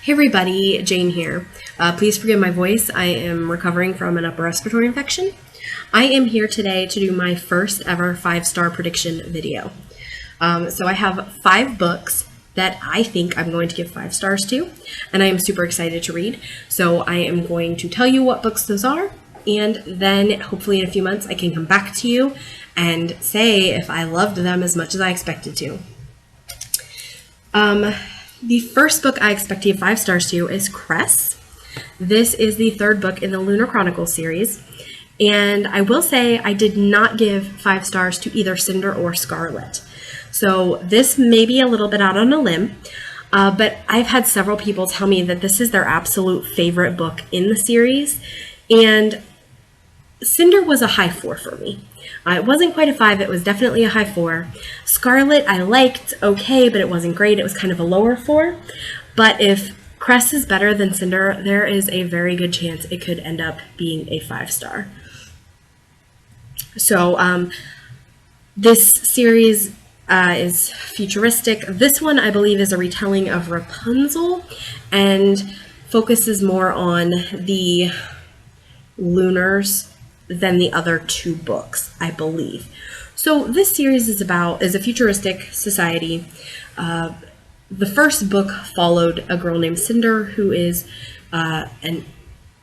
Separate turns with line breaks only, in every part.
Hey everybody, Jane here. Please forgive my voice. I am recovering from an upper respiratory infection. I am here today to do my first ever 5-star prediction video. So I have 5 books that I think I'm going to give 5 stars to, and I am super excited to read. So I am going to tell you what books those are, and then hopefully in a few months I can come back to you and say if I loved them as much as I expected to. The first book I expect to give 5 stars to is Cress. This is the 3rd book in the Lunar Chronicles series. And I will say I did not give 5 stars to either Cinder or Scarlet. So this may be a little bit out on a limb, but I've had several people tell me that this is their absolute favorite book in the series. And Cinder was a high 4 for me. It wasn't quite a 5, it was definitely a high 4. Scarlet I liked okay, but it wasn't great. It was kind of a lower 4. But if Cress is better than Cinder, there is a very good chance it could end up being a 5-star. So this series is futuristic. This one I believe is a retelling of Rapunzel and focuses more on the lunars than the other 2 books, I believe. So this series is a futuristic society. The first book followed a girl named Cinder who is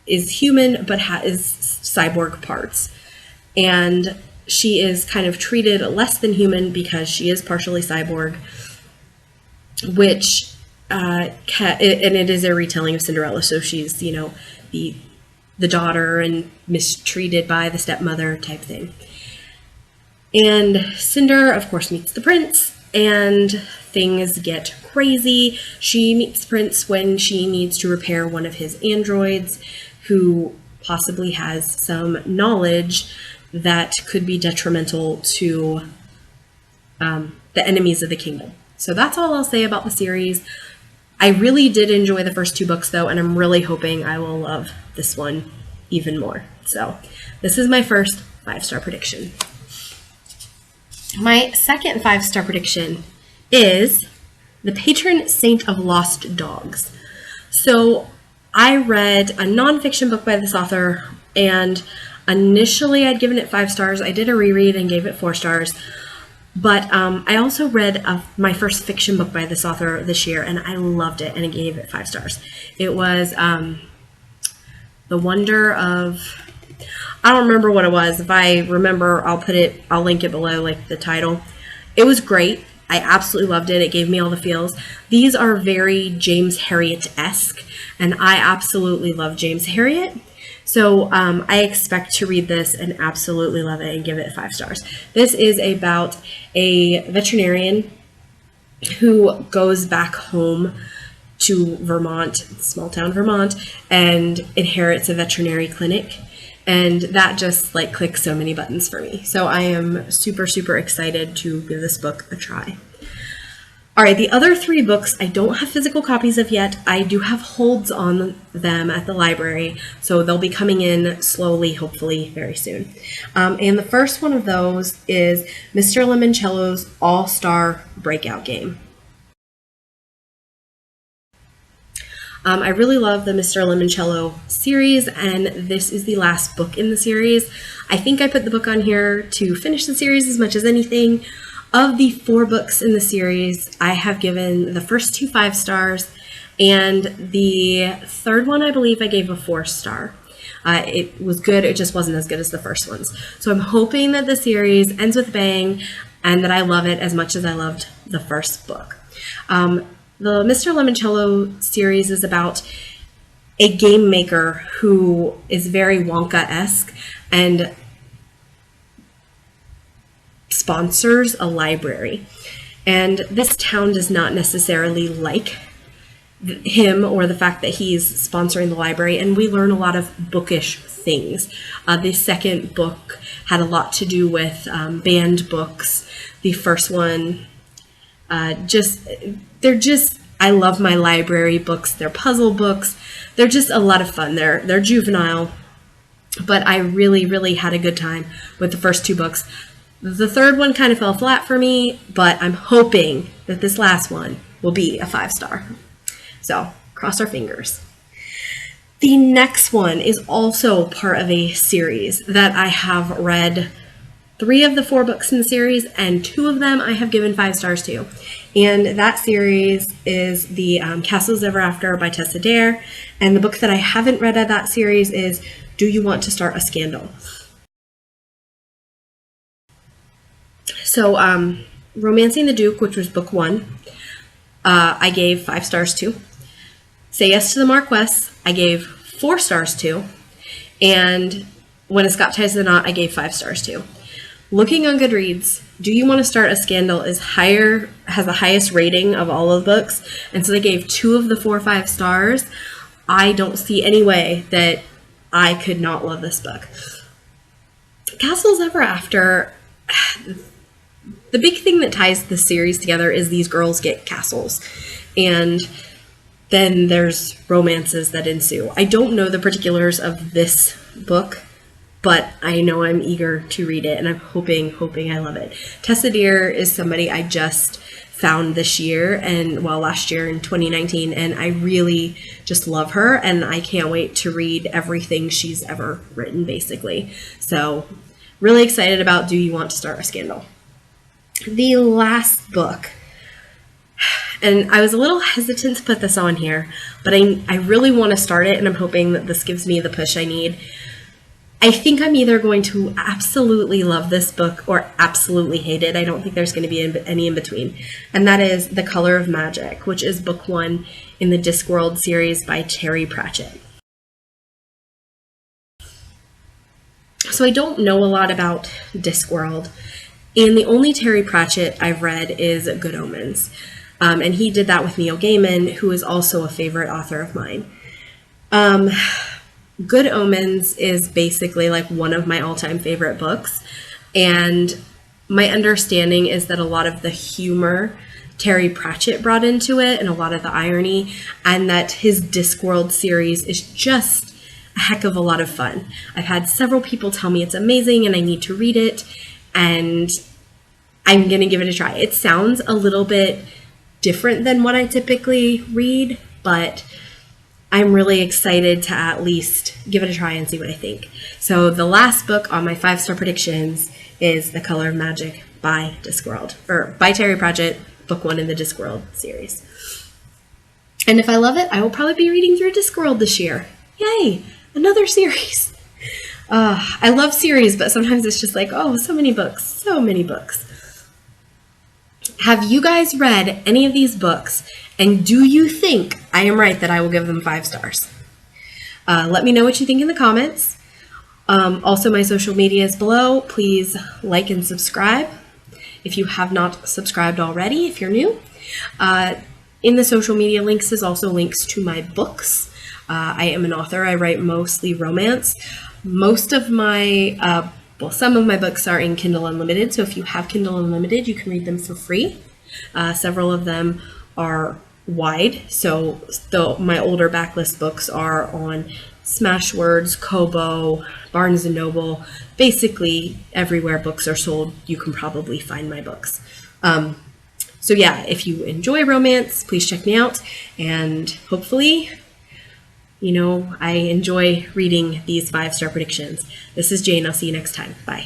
human but has cyborg parts, and she is kind of treated less than human because she is partially cyborg, which and it is a retelling of Cinderella. So she's the daughter and mistreated by the stepmother type thing. And Cinder, of course, meets the prince, and things get crazy. She meets the prince when she needs to repair one of his androids, who possibly has some knowledge that could be detrimental to the enemies of the kingdom. So that's all I'll say about the series. I really did enjoy the first 2 books, though, and I'm really hoping I will love this one even more. So this is my first 5-star prediction. My second 5-star prediction is The Patron Saint of Lost Dogs. So I read a nonfiction book by this author, and initially I'd given it 5 stars. I did a reread and gave it 4 stars. But I also read my first fiction book by this author this year, and I loved it, and I gave it 5 stars. It was The Wonder of... I don't remember what it was. If I remember, I'll link it below, like the title. It was great. I absolutely loved it. It gave me all the feels. These are very James Herriot-esque, and I absolutely love James Herriot. So I expect to read this and absolutely love it and give it 5 stars. This is about a veterinarian who goes back home to Vermont, small town Vermont, and inherits a veterinary clinic. And that just clicks so many buttons for me. So I am super, super excited to give this book a try. All right, the other 3 books I don't have physical copies of yet. I do have holds on them at the library, so they'll be coming in slowly, hopefully very soon. And the first one of those is Mr. Limoncello's All-Star Breakout Game. I really love the Mr. Limoncello series, and this is the last book in the series. I think I put the book on here to finish the series as much as anything. Of the 4 books in the series, I have given the first 2 5 stars, and the 3rd one I believe I gave a 4 star. It was good, it just wasn't as good as the first ones. So I'm hoping that the series ends with a bang, and that I love it as much as I loved the first book. The Mr. Limoncello series is about a game maker who is very Wonka-esque and sponsors a library. And this town does not necessarily like him or the fact that he's sponsoring the library, and we learn a lot of bookish things. The second book had a lot to do with banned books. The first one, I love my library books. They're puzzle books. They're just a lot of fun. They're juvenile, but I really, really had a good time with the first 2 books. The 3rd one kind of fell flat for me, but I'm hoping that this last one will be a 5-star. So Cross our fingers. The next one is also part of a series that I have read 3 of the 4 books in the series, and 2 of them I have given 5 stars to. And that series is the Castles Ever After by Tessa Dare. And the book that I haven't read of that series is Do You Want to Start a Scandal? So, Romancing the Duke, which was book 1, I gave 5 stars to. Say Yes to the Marquess, I gave 4 stars to. And When a Scot Ties the Knot, I gave 5 stars to. Looking on Goodreads, Do You Want to Start a Scandal has the highest rating of all of the books, and so they gave 2 of the 4 5 stars. I don't see any way that I could not love this book. Castles Ever After, the big thing that ties the series together is these girls get castles, and then there's romances that ensue. I don't know the particulars of this book, but I know I'm eager to read it, and I'm hoping I love it. Tessa Dare is somebody I just found this year, last year in 2019, and I really just love her, and I can't wait to read everything she's ever written, basically. So, really excited about Do You Want to Start a Scandal? The last book, and I was a little hesitant to put this on here, but I really want to start it, and I'm hoping that this gives me the push I need. I think I'm either going to absolutely love this book or absolutely hate it. I don't think there's going to be any in between. And that is The Color of Magic, which is book 1 in the Discworld series by Terry Pratchett. So I don't know a lot about Discworld, and the only Terry Pratchett I've read is Good Omens. And he did that with Neil Gaiman, who is also a favorite author of mine. Good Omens is basically like one of my all-time favorite books, and my understanding is that a lot of the humor Terry Pratchett brought into it and a lot of the irony, and that his Discworld series is just a heck of a lot of fun. I've had several people tell me it's amazing and I need to read it, and I'm going to give it a try. It sounds a little bit different than what I typically read, but I'm really excited to at least give it a try and see what I think. So the last book on my 5-star predictions is The Color of Magic by Discworld, or by Terry Pratchett, book 1 in the Discworld series. And if I love it, I will probably be reading through Discworld this year. Yay, another series. I love series, but sometimes it's just like, oh, so many books, so many books. Have you guys read any of these books, and do you think I am right that I will give them 5 stars? Let me know what you think in the comments. Also, my social media is below. Please like and subscribe if you have not subscribed already, if you're new. In the social media links is also links to my books. I am an author. I write mostly romance. Most of my some of my books are in Kindle Unlimited, so if you have Kindle Unlimited, you can read them for free. Several of them are wide, so my older backlist books are on Smashwords, Kobo, Barnes & Noble. Basically, everywhere books are sold, you can probably find my books. So yeah, if you enjoy romance, please check me out, and hopefully, I enjoy reading these 5-star predictions. This is Jane. I'll see you next time. Bye.